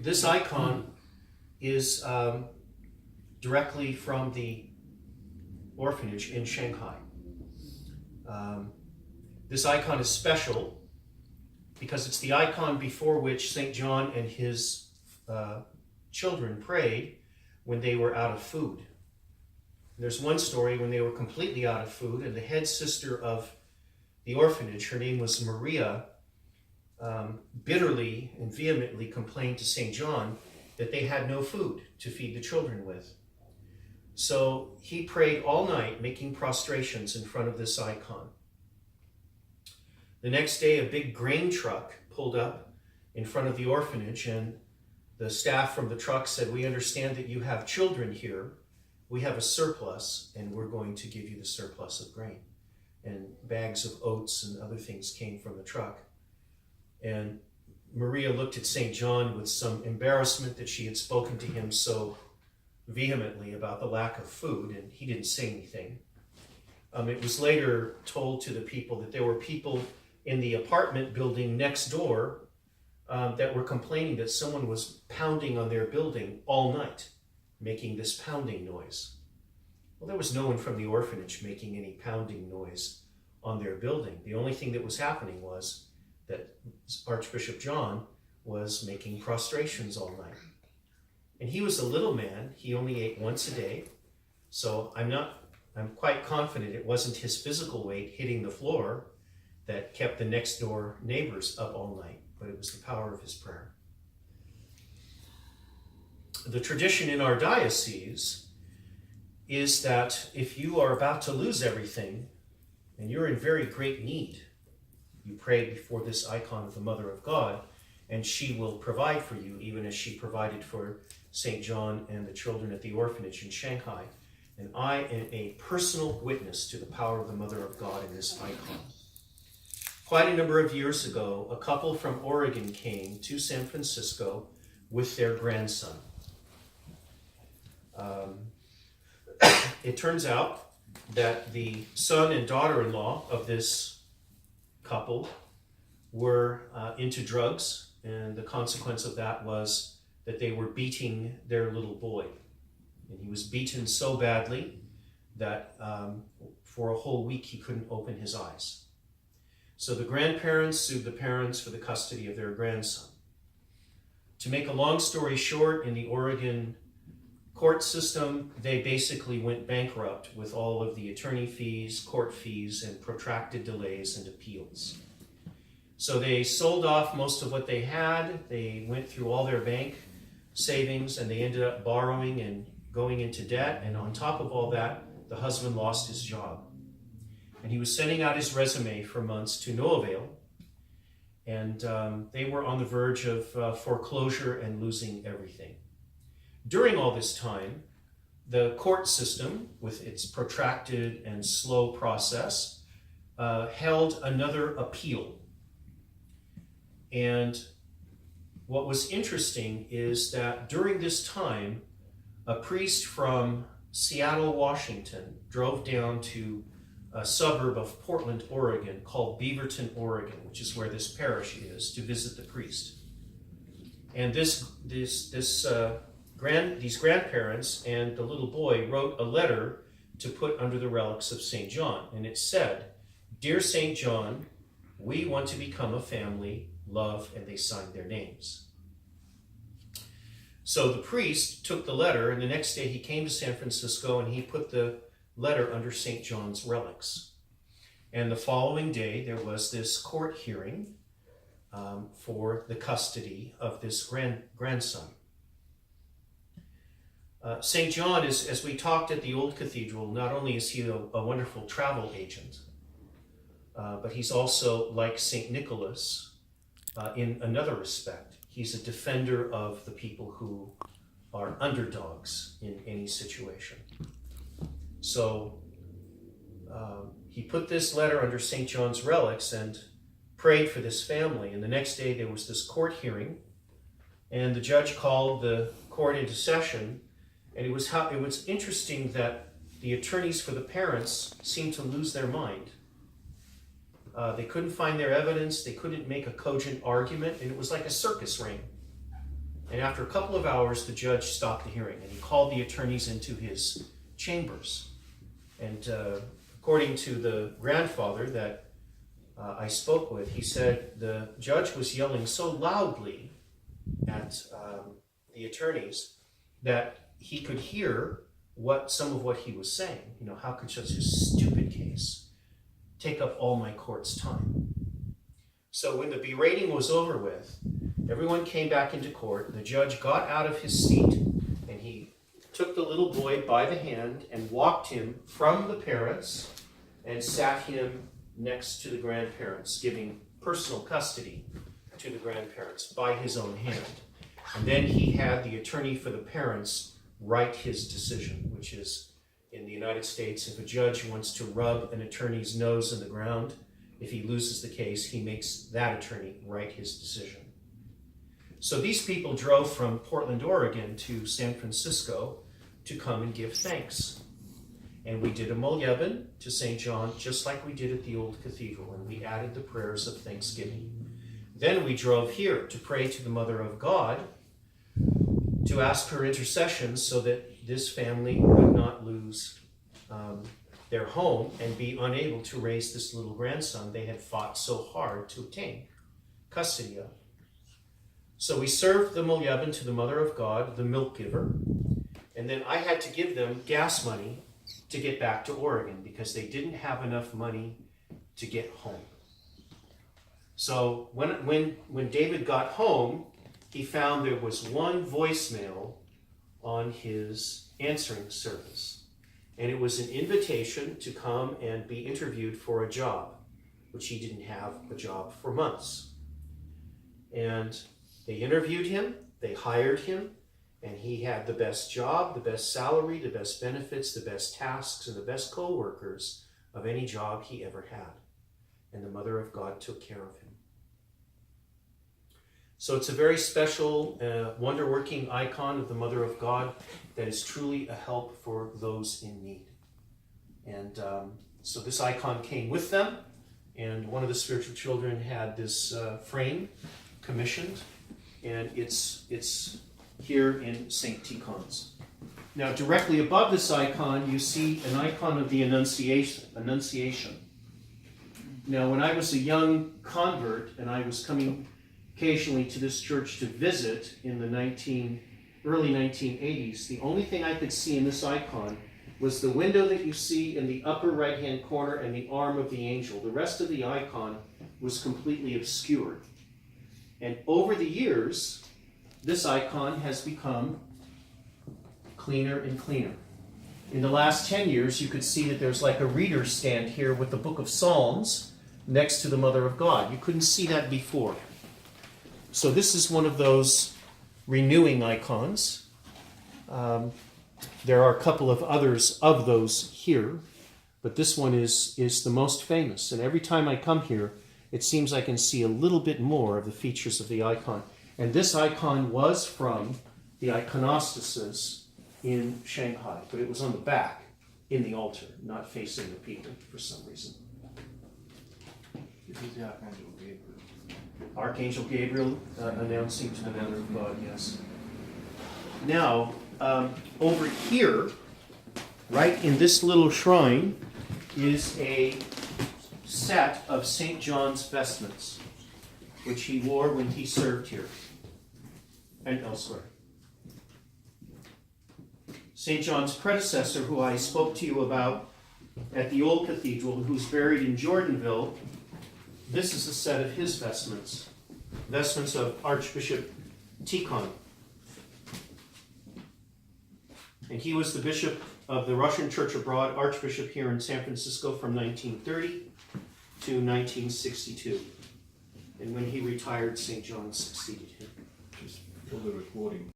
This icon is directly from the orphanage in Shanghai. This icon is special because it's the icon before which St. John and his children prayed when they were out of food. There's one story when they were completely out of food, and the head sister of the orphanage, her name was Maria, bitterly and vehemently complained to St. John that they had no food to feed the children with. So he prayed all night, making prostrations in front of this icon. The next day, a big grain truck pulled up in front of the orphanage, and the staff from the truck said, "We understand that you have children here. We have a surplus, and we're going to give you the surplus of grain." And bags of oats and other things came from the truck. And Maria looked at St. John with some embarrassment that she had spoken to him so vehemently about the lack of food, and he didn't say anything. It was later told to the people that there were people in the apartment building next door that were complaining that someone was pounding on their building all night, making this pounding noise. Well, there was no one from the orphanage making any pounding noise on their building. The only thing that was happening was that Archbishop John was making prostrations all night. And he was a little man. He only ate once a day. So I'm quite confident it wasn't his physical weight hitting the floor that kept the next door neighbors up all night, but it was the power of his prayer. The tradition in our diocese is that if you are about to lose everything and you're in very great need, you pray before this icon of the Mother of God, and she will provide for you, even as she provided for St. John and the children at the orphanage in Shanghai. And I am a personal witness to the power of the Mother of God in this icon. Quite a number of years ago, a couple from Oregon came to San Francisco with their grandson. It turns out that the son and daughter-in-law of this couple were into drugs, and the consequence of that was that they were beating their little boy. And he was beaten so badly that for a whole week he couldn't open his eyes. So the grandparents sued the parents for the custody of their grandson. To make a long story short, in the Oregon court system, they basically went bankrupt with all of the attorney fees, court fees, and protracted delays and appeals. So they sold off most of what they had. They went through all their bank savings, and they ended up borrowing and going into debt. And on top of all that, the husband lost his job. And he was sending out his resume for months to no avail. And they were on the verge of foreclosure and losing everything. During all this time, the court system, with its protracted and slow process, held another appeal. And what was interesting is that during this time, a priest from Seattle, Washington, drove down to a suburb of Portland, Oregon, called Beaverton, Oregon, which is where this parish is, to visit the priest. And these grandparents and the little boy wrote a letter to put under the relics of St. John. And it said, "Dear St. John, we want to become a family, love," and they signed their names. So the priest took the letter, and the next day he came to San Francisco and he put the letter under St. John's relics. And the following day there was this court hearing for the custody of this grandson. St. John is, as we talked at the old cathedral, not only is he a wonderful travel agent, but he's also like St. Nicholas in another respect. He's a defender of the people who are underdogs in any situation. So he put this letter under St. John's relics and prayed for this family. And the next day there was this court hearing, and the judge called the court into session. And it was interesting that the attorneys for the parents seemed to lose their mind. They couldn't find their evidence. They couldn't make a cogent argument, and it was like a circus ring. And after a couple of hours, the judge stopped the hearing, and he called the attorneys into his chambers. And according to the grandfather that I spoke with, he said the judge was yelling so loudly at the attorneys that he could hear some of what he was saying. You know, how could such a stupid case take up all my court's time? So when the berating was over with, everyone came back into court. The judge got out of his seat and he took the little boy by the hand and walked him from the parents and sat him next to the grandparents, giving personal custody to the grandparents by his own hand. And then he had the attorney for the parents write his decision, which is, in the United States, if a judge wants to rub an attorney's nose in the ground, if he loses the case, he makes that attorney write his decision. So these people drove from Portland, Oregon to San Francisco to come and give thanks. And we did a Molyeven to St. John, just like we did at the old cathedral, and we added the prayers of thanksgiving. Then we drove here to pray to the Mother of God, to ask her intercession so that this family would not lose their home and be unable to raise this little grandson they had fought so hard to obtain custody of. So we served the Molyeven to the Mother of God, the milk giver, and then I had to give them gas money to get back to Oregon because they didn't have enough money to get home. So when David got home, he found there was one voicemail on his answering service. And it was an invitation to come and be interviewed for a job, which he didn't have a job for months. And they interviewed him, they hired him, and he had the best job, the best salary, the best benefits, the best tasks, and the best co-workers of any job he ever had. And the Mother of God took care of him. So it's a very special, wonder-working icon of the Mother of God that is truly a help for those in need. And so this icon came with them, and one of the spiritual children had this frame commissioned, and it's here in St. Tikhon's. Now, directly above this icon, you see an icon of the Annunciation. Now, when I was a young convert, and I was coming occasionally to this church to visit in the early 1980s, the only thing I could see in this icon was the window that you see in the upper right-hand corner and the arm of the angel. The rest of the icon was completely obscured. And over the years, this icon has become cleaner and cleaner. In the last 10 years, you could see that there's like a reader's stand here with the book of Psalms next to the Mother of God. You couldn't see that before. So this is one of those renewing icons. There are a couple of others of those here, but this one is the most famous. And every time I come here, it seems I can see a little bit more of the features of the icon. And this icon was from the iconostasis in Shanghai, but it was on the back in the altar, not facing the people for some reason. This is the Archangel Gabriel. Archangel Gabriel announcing to the Mother of God, yes. Now, over here, right in this little shrine, is a set of St. John's vestments, which he wore when he served here and elsewhere. St. John's predecessor, who I spoke to you about at the old cathedral, who's buried in Jordanville, this is a set of his vestments of Archbishop Tikhon. And he was the bishop of the Russian Church Abroad, Archbishop here in San Francisco from 1930 to 1962. And when he retired, St. John succeeded him. Just for the recording.